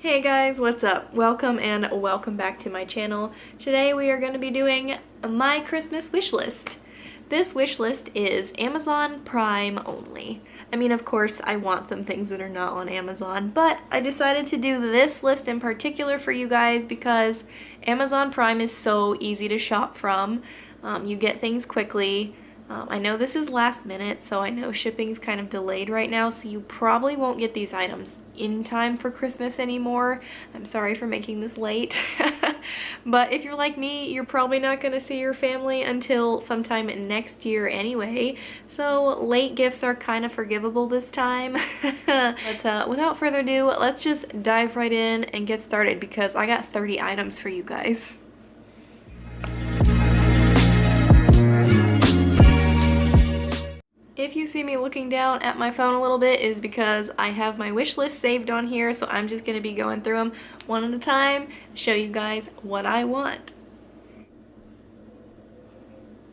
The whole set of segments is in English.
Hey guys, what's up? Welcome and welcome back to my channel. Today we are going to be doing my Christmas wish list. This wish list is Amazon Prime only. I mean, of course, I want some things that are not on Amazon, but I decided to do this list in particular for you guys because Amazon Prime is so easy to shop from. You get things quickly. I know this is last minute, so I know shipping's kind of delayed right now, so you probably won't get these items in time for Christmas anymore. I'm sorry for making this late. But if you're like me, you're probably not going to see your family until sometime next year anyway, so late gifts are kind of forgivable this time. But without further ado, let's just dive right in and get started because I got 30 items for you guys. If you see me looking down at my phone a little bit, it is because I have my wish list saved on here, so I'm just going to be going through them one at a time to show you guys what I want.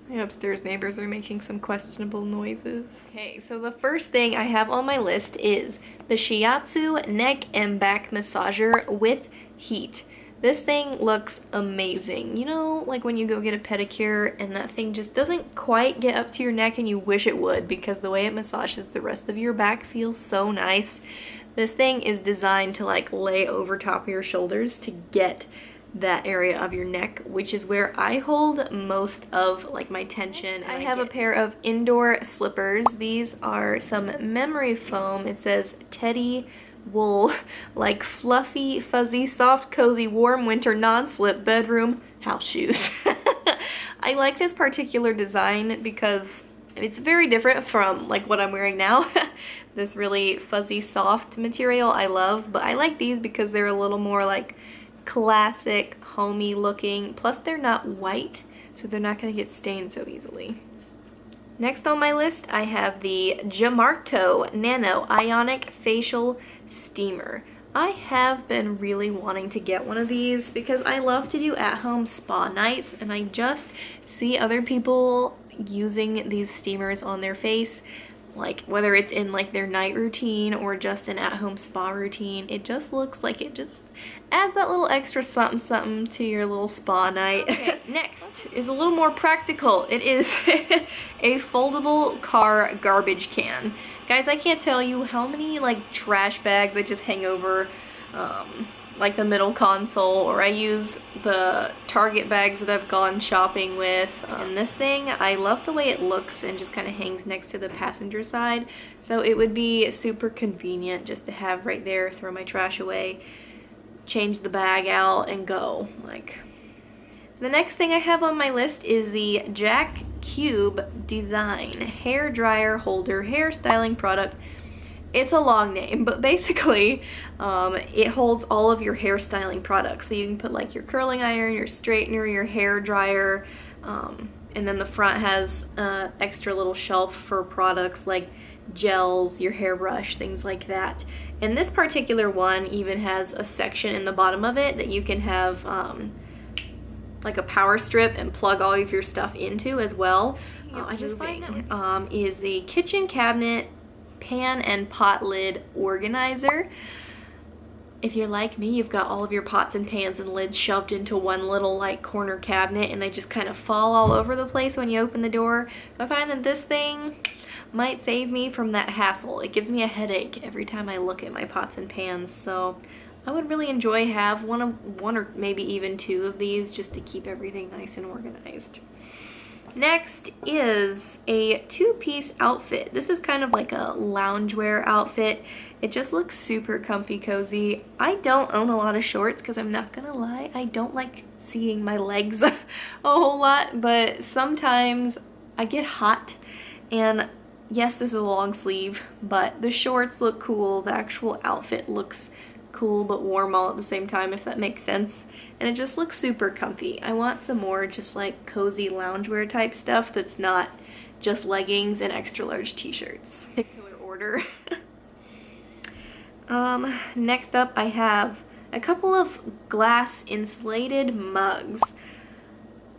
My upstairs neighbors are making some questionable noises. Okay, so the first thing I have on my list is the Shiatsu neck and back massager with heat. This thing looks amazing. You know, like when you go get a pedicure and that thing just doesn't quite get up to your neck and you wish it would because the way it massages the rest of your back feels so nice. This thing is designed to like lay over top of your shoulders to get that area of your neck, which is where I hold most of like my tension. I have a pair of indoor slippers. These are some memory foam. It says Teddy wool, like fluffy, fuzzy, soft, cozy, warm winter non-slip bedroom house shoes. I like this particular design because it's very different from like what I'm wearing now. This really fuzzy, soft material I love, but I like these because they're a little more like classic, homey looking, plus they're not white, so they're not going to get stained so easily. Next on my list, I have the Jamarto Nano Ionic Facial Steamer. I have been really wanting to get one of these because I love to do at-home spa nights, and I just see other people using these steamers on their face, like whether it's in like their night routine or just an at-home spa routine. It just looks like it just adds that little extra something to your little spa night. Okay, next is a little more practical. It is a foldable car garbage can. Guys, I can't tell you how many like trash bags I just hang over like the middle console, or I use the Target bags that I've gone shopping with. And this thing, I love the way it looks and just kind of hangs next to the passenger side, so it would be super convenient just to have right there, throw my trash away, change the bag out, and go. Like, the next thing I have on my list is the Jack Cube Design hair dryer holder hair styling product. It's a long name, but basically it holds all of your hair styling products. So you can put like your curling iron, your straightener, your hair dryer, and then the front has an extra little shelf for products like gels, your hairbrush, things like that. And this particular one even has a section in the bottom of it that you can have like a power strip and plug all of your stuff into as well. I just find that is the kitchen cabinet pan and pot lid organizer. If you're like me, you've got all of your pots and pans and lids shoved into one little like corner cabinet and they just kind of fall all over the place when you open the door. I find that this thing might save me from that hassle. It gives me a headache every time I look at my pots and pans, so I would really enjoy have one or maybe even two of these just to keep everything nice and organized. Next is a two-piece outfit. This is kind of like a loungewear outfit. It just looks super comfy, cozy. I don't own a lot of shorts because I'm not gonna lie, I don't like seeing my legs a whole lot, but sometimes I get hot, and yes, this is a long sleeve, but the shorts look cool. The actual outfit looks cool but warm all at the same time, if that makes sense. And it just looks super comfy. I want some more just like cozy loungewear type stuff that's not just leggings and extra large t-shirts. Particular order. Next up I have a couple of glass insulated mugs.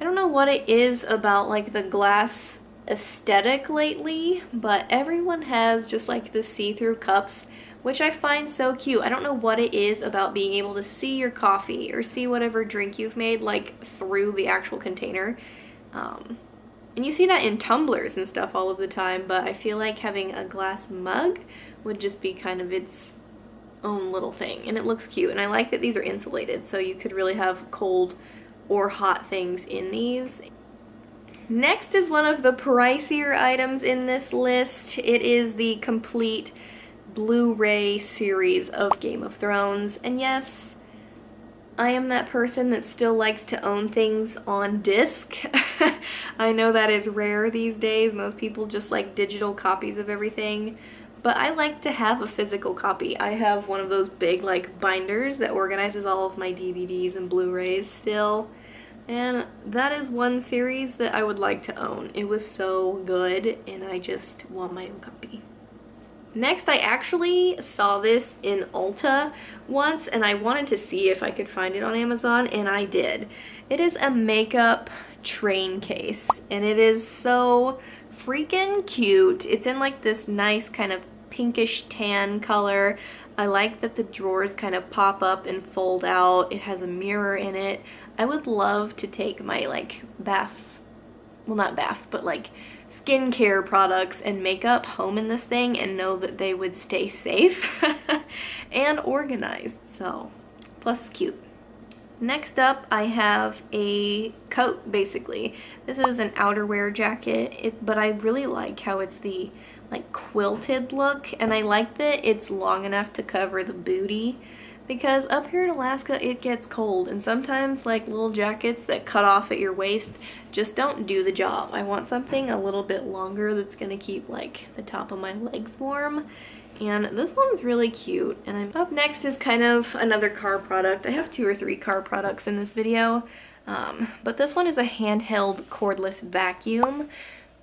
I don't know what it is about like the glass aesthetic lately, but everyone has just like the see-through cups which I find so cute. I don't know what it is about being able to see your coffee or see whatever drink you've made like through the actual container. And you see that in tumblers and stuff all of the time, but I feel like having a glass mug would just be kind of its own little thing, and it looks cute. And I like that these are insulated, so you could really have cold or hot things in these. Next is one of the pricier items in this list. It is the complete Blu-ray series of Game of Thrones, and yes, I am that person that still likes to own things on disc. I know that is rare these days. Most people just like digital copies of everything, but I like to have a physical copy. I have one of those big like binders that organizes all of my DVDs and Blu-rays still, and that is one series that I would like to own. It was so good, and I just want my own copy. Next, I actually saw this in Ulta once, and I wanted to see if I could find it on Amazon, and I did. It is a makeup train case, and it is so freaking cute. It's in like this nice kind of pinkish tan color. I like that the drawers kind of pop up and fold out. It has a mirror in it. I would love to take my like not bath, but like skincare products and makeup home in this thing and know that they would stay safe and organized. So, plus it's cute. Next up, I have a coat, basically. This is an outerwear jacket, but I really like how it's the like quilted look, and I like that it's long enough to cover the booty, because up here in Alaska it gets cold, and sometimes like little jackets that cut off at your waist just don't do the job. I want something a little bit longer that's gonna keep like the top of my legs warm, and this one's really cute. And up next is kind of another car product. I have 2 or 3 car products in this video, but this one is a handheld cordless vacuum,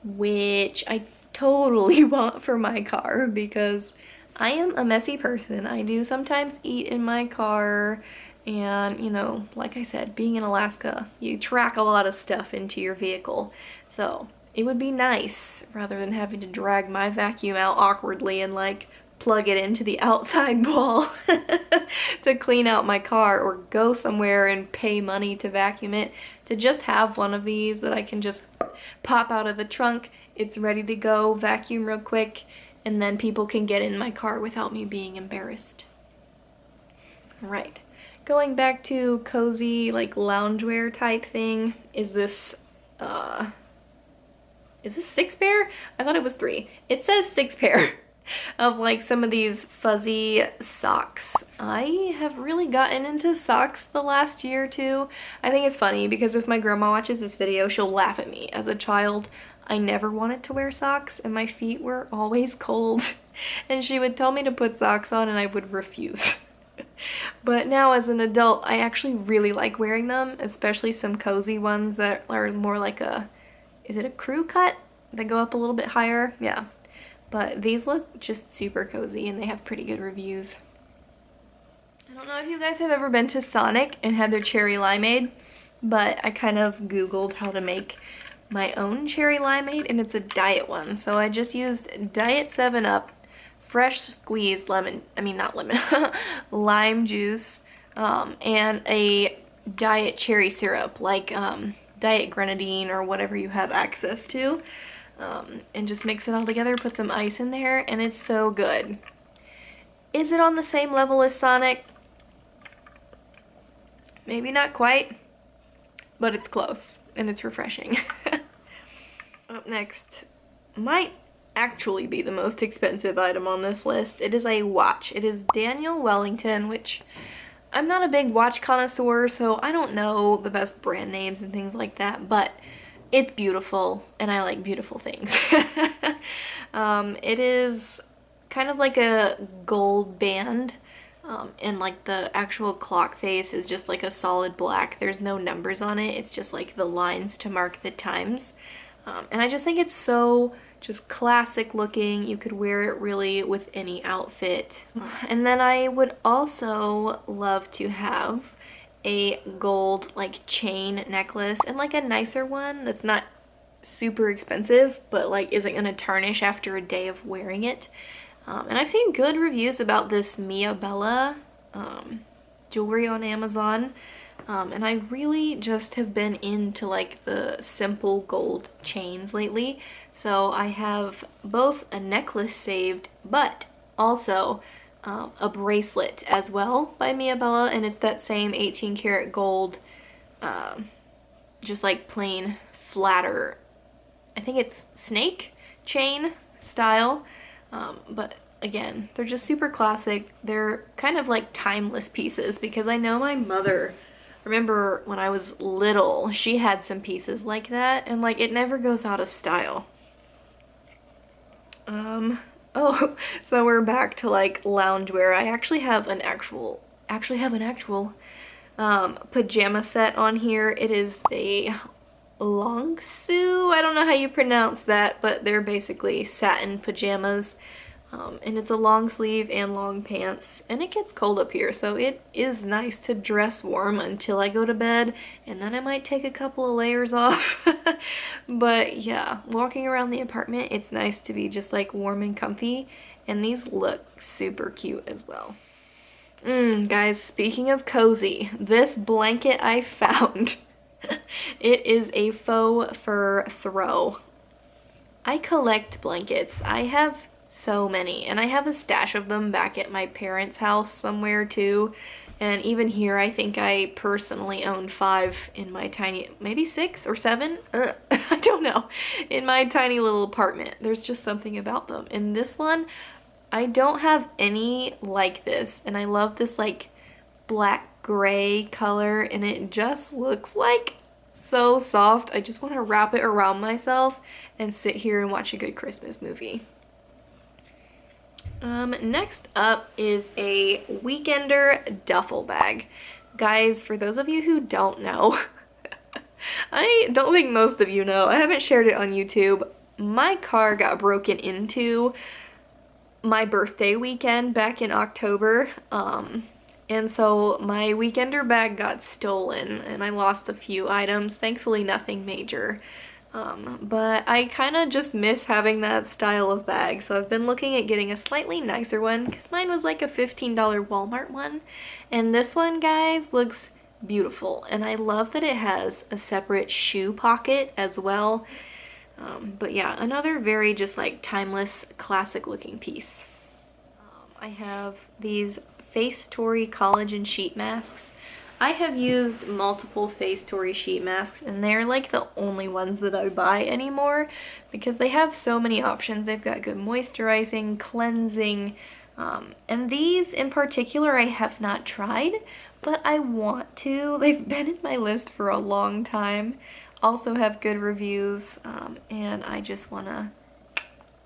which I totally want for my car because I am a messy person. I do sometimes eat in my car, and you know, like I said, being in Alaska, you track a lot of stuff into your vehicle. So it would be nice, rather than having to drag my vacuum out awkwardly and like plug it into the outside wall to clean out my car, or go somewhere and pay money to vacuum it, to just have one of these that I can just pop out of the trunk. It's ready to go, vacuum real quick, and then people can get in my car without me being embarrassed. Right. Going back to cozy, like loungewear type thing, is this 6 pair? I thought it was 3. It says 6 pair of like some of these fuzzy socks. I have really gotten into socks the last year or 2. I think it's funny because if my grandma watches this video, she'll laugh at me. As a child, I never wanted to wear socks, and my feet were always cold, and she would tell me to put socks on and I would refuse. But now as an adult, I actually really like wearing them, especially some cozy ones that are more like is it a crew cut? They go up a little bit higher? Yeah. But these look just super cozy, and they have pretty good reviews. I don't know if you guys have ever been to Sonic and had their cherry limeade, but I kind of Googled how to make my own cherry limeade, and it's a diet one. So I just used Diet 7-Up, fresh squeezed lime juice, and a diet cherry syrup, like diet grenadine or whatever you have access to, and just mix it all together, put some ice in there, and it's so good. Is it on the same level as Sonic? Maybe not quite, but it's close, and it's refreshing. Up next might actually be the most expensive item on this list. It is a watch. It is Daniel Wellington, which I'm not a big watch connoisseur, so I don't know the best brand names and things like that, but it's beautiful, and I like beautiful things. It is kind of like a gold band, and like the actual clock face is just like a solid black. There's no numbers on it. It's just like the lines to mark the times. And I just think it's so just classic looking. You could wear it really with any outfit. And then I would also love to have a gold like chain necklace, and like a nicer one that's not super expensive but like isn't gonna tarnish after a day of wearing it. And I've seen good reviews about this Mia Bella jewelry on Amazon. And I really just have been into like the simple gold chains lately. So I have both a necklace saved, but also a bracelet as well by Mia Bella, and it's that same 18 karat gold, just like plain flatter, I think it's snake chain style, but again, they're just super classic. They're kind of like timeless pieces, because I know my mother, remember when I was little, she had some pieces like that, and like it never goes out of style. Oh, so we're back to like loungewear. I actually have an actual pajama set on here. It is a longsu. I don't know how you pronounce that, but they're basically satin pajamas. And it's a long sleeve and long pants, and it gets cold up here, so it is nice to dress warm until I go to bed, and then I might take a couple of layers off. But yeah, walking around the apartment, it's nice to be just like warm and comfy, and these look super cute as well. Guys, speaking of cozy, this blanket I found, it is a faux fur throw. I collect blankets. I have so many, and I have a stash of them back at my parents' house somewhere too, and even here I think I personally own 5 in my tiny, maybe 6 or 7, I don't know, in my tiny little apartment. There's just something about them, and this one, I don't have any like this, and I love this like black gray color, and it just looks like so soft. I just want to wrap it around myself and sit here and watch a good Christmas movie. Next up is a Weekender duffel bag. Guys, for those of you who don't know, I don't think most of you know, I haven't shared it on YouTube. My car got broken into my birthday weekend back in October, and so my Weekender bag got stolen, and I lost a few items. Thankfully nothing major. But I kind of just miss having that style of bag, so I've been looking at getting a slightly nicer one, because mine was like a $15 Walmart one, and this one, guys, looks beautiful, and I love that it has a separate shoe pocket as well. But yeah, another very just like timeless, classic looking piece. I have these Face Tory collagen sheet masks. I have used multiple Face Tory sheet masks, and they're like the only ones that I buy anymore, because they have so many options. They've got good moisturizing, cleansing, and these in particular I have not tried, but I want to. They've been in my list for a long time. Also have good reviews, and I just want to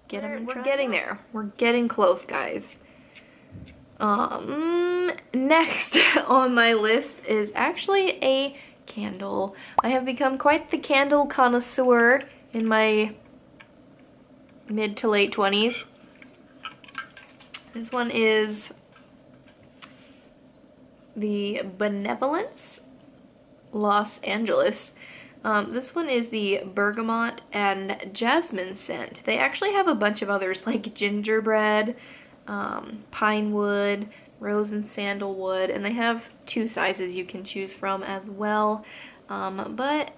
get them and try. We're getting there. We're getting close, guys. Next on my list is actually a candle. I have become quite the candle connoisseur in my mid to late 20s. This one is the Benevolence Los Angeles. This one is the bergamot and jasmine scent. They actually have a bunch of others like gingerbread, pine wood, rose and sandalwood, and they have 2 sizes you can choose from as well. But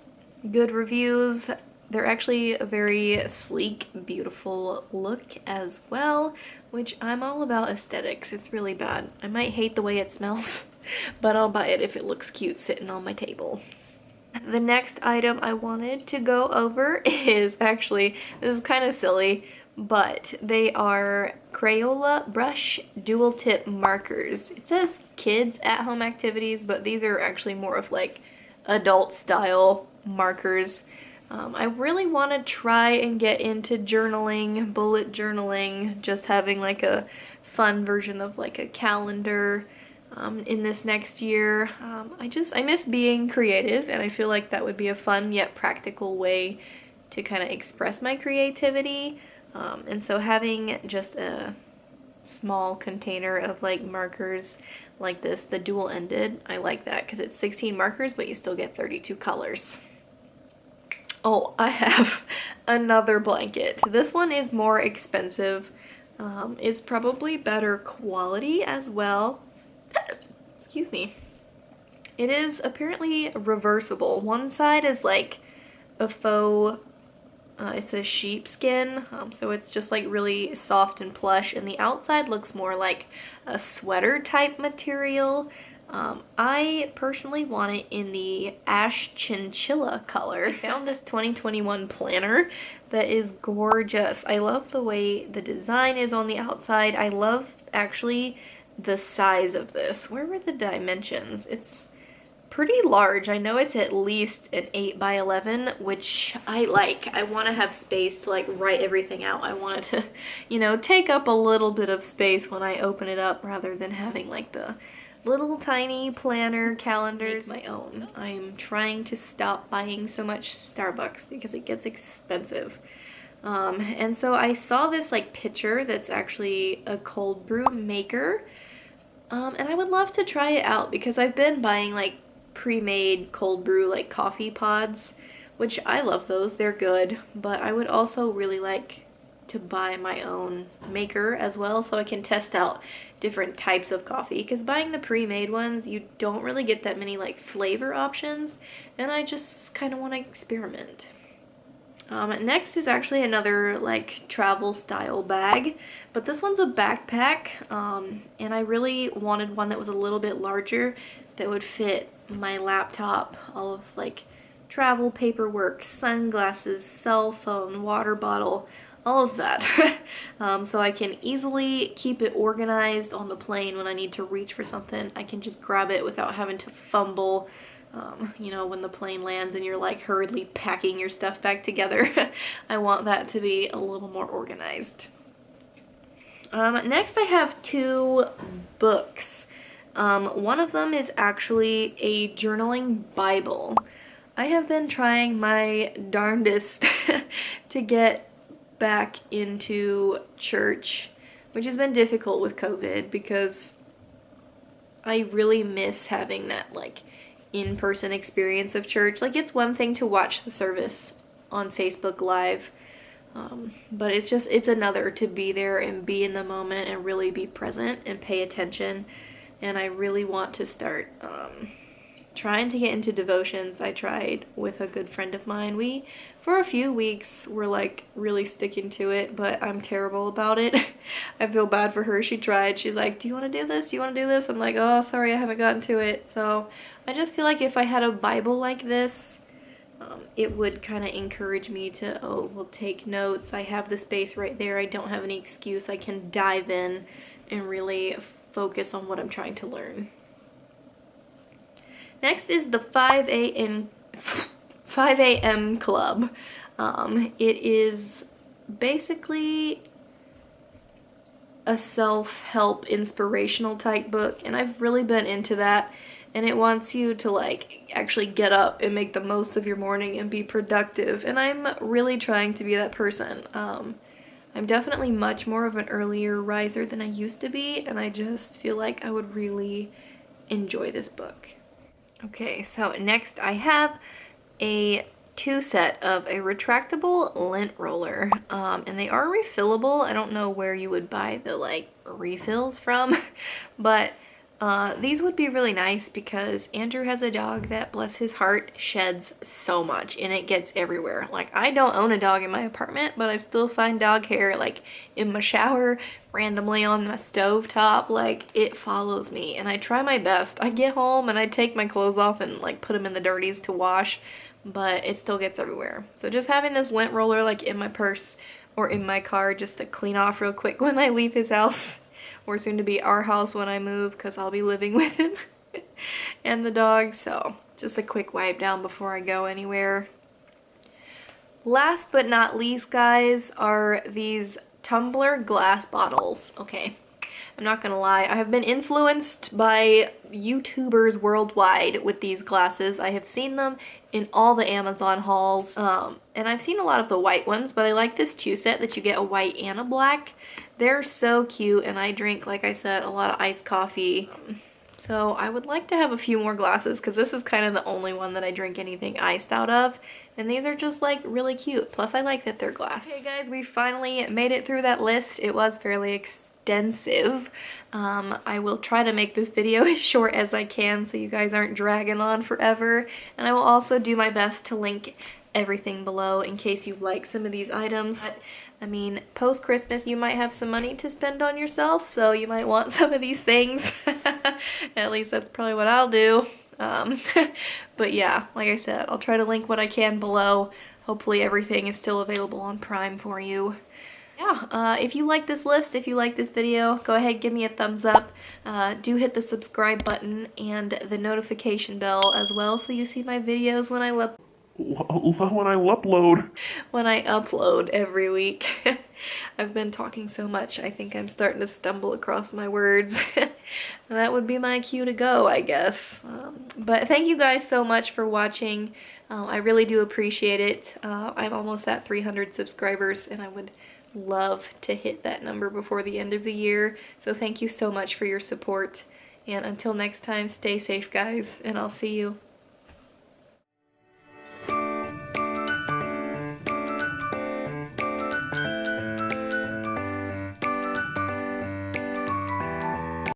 good reviews. They're actually a very sleek, beautiful look as well, which I'm all about aesthetics. It's really bad. I might hate the way it smells, but I'll buy it if it looks cute sitting on my table. The next item I wanted to go over is actually, this is kind of silly, but they are Crayola brush dual tip markers. It says kids at home activities, but these are actually more of like adult style markers. I really want to try and get into journaling, bullet journaling, just having like a fun version of like a calendar in this next year. I miss being creative, and I feel like that would be a fun yet practical way to kind of express my creativity. And so having just a small container of like markers like this, the dual ended, I like that because it's 16 markers, but you still get 32 colors. Oh, I have another blanket. This one is more expensive. It's probably better quality as well. Excuse me. It is apparently reversible. One side is like a faux, it's a sheepskin, so it's just like really soft and plush, and the outside looks more like a sweater type material. I personally want it in the ash chinchilla color. I found this 2021 planner that is gorgeous. I love the way the design is on the outside. I love actually the size of this. Where were the dimensions? It's pretty large. I know it's at least an 8 by 11, which I like. I want to have space to like write everything out. I want it to, you know, take up a little bit of space when I open it up rather than having like the little tiny planner calendars my own. I'm trying to stop buying so much Starbucks because it gets expensive. And so I saw this like picture that's actually a cold brew maker. And I would love to try it out because I've been buying like pre-made cold brew like coffee pods, which I love those, they're good, but I would also really like to buy my own maker as well so I can test out different types of coffee, because buying the pre-made ones you don't really get that many like flavor options, and I just kind of want to experiment. Next is actually another like travel style bag, but this one's a backpack, and I really wanted one that was a little bit larger that would fit my laptop, all of like travel paperwork, sunglasses, cell phone, water bottle, all of that. So I can easily keep it organized on the plane. When I need to reach for something, I can just grab it without having to fumble, you know, when the plane lands and you're like hurriedly packing your stuff back together. I want that to be a little more organized. Next I have 2 books. One of them is actually a journaling Bible. I have been trying my darndest to get back into church, which has been difficult with COVID because I really miss having that like in-person experience of church. Like, it's one thing to watch the service on Facebook Live, but it's another to be there and be in the moment and really be present and pay attention. And I really want to start trying to get into devotions. I tried with a good friend of mine. We, for a few weeks, were like really sticking to it, but I'm terrible about it. I feel bad for her. She tried. She's like, do you want to do this? Do you want to do this? I'm like, oh, sorry, I haven't gotten to it. So I just feel like if I had a Bible like this, it would kind of encourage me to, oh, well, take notes. I have the space right there. I don't have any excuse. I can dive in and really focus on what I'm trying to learn. Next is the 5 a.m. club. It is basically a self-help inspirational type book, and I've really been into that, and it wants you to like actually get up and make the most of your morning and be productive, and I'm really trying to be that person. I'm definitely much more of an earlier riser than I used to be, and I just feel like I would really enjoy this book. Okay, so next I have a 2 set of a retractable lint roller, and they are refillable. I don't know where you would buy the like refills from, but these would be really nice because Andrew has a dog that, bless his heart, sheds so much and it gets everywhere. Like, I don't own a dog in my apartment, but I still find dog hair like in my shower, randomly on my stove top. Like, it follows me, and I try my best. I get home and I take my clothes off and like put them in the dirties to wash, but it still gets everywhere. So just having this lint roller like in my purse or in my car just to clean off real quick when I leave his house, or soon to be our house when I move, because I'll be living with him and the dog. So just a quick wipe down before I go anywhere. Last but not least, guys, are these tumbler glass bottles. Okay, I'm not gonna lie, I have been influenced by YouTubers worldwide with these glasses. I have seen them in all the Amazon hauls, and I've seen a lot of the white ones, but I like this 2 set that you get a white and a black. They're so cute, and I drink, like I said, a lot of iced coffee. So I would like to have a few more glasses because this is kind of the only one that I drink anything iced out of. And these are just like really cute. Plus I like that they're glass. Okay guys, we finally made it through that list. It was fairly extensive. I will try to make this video as short as I can so you guys aren't dragging on forever. And I will also do my best to link everything below in case you like some of these items. But, I mean, post-Christmas you might have some money to spend on yourself, so you might want some of these things. At least that's probably what I'll do. But yeah, like I said, I'll try to link what I can below. Hopefully everything is still available on Prime for you. Yeah, if you like this list, if you like this video, go ahead, give me a thumbs up. Do hit the subscribe button and the notification bell as well so you see my videos when I upload every week. I've been talking so much, I think I'm starting to stumble across my words. That would be my cue to go, I guess. But thank you guys so much for watching. I really do appreciate it. I'm almost at 300 subscribers and I would love to hit that number before the end of the year. So thank you so much for your support. And until next time, stay safe guys, and I'll see you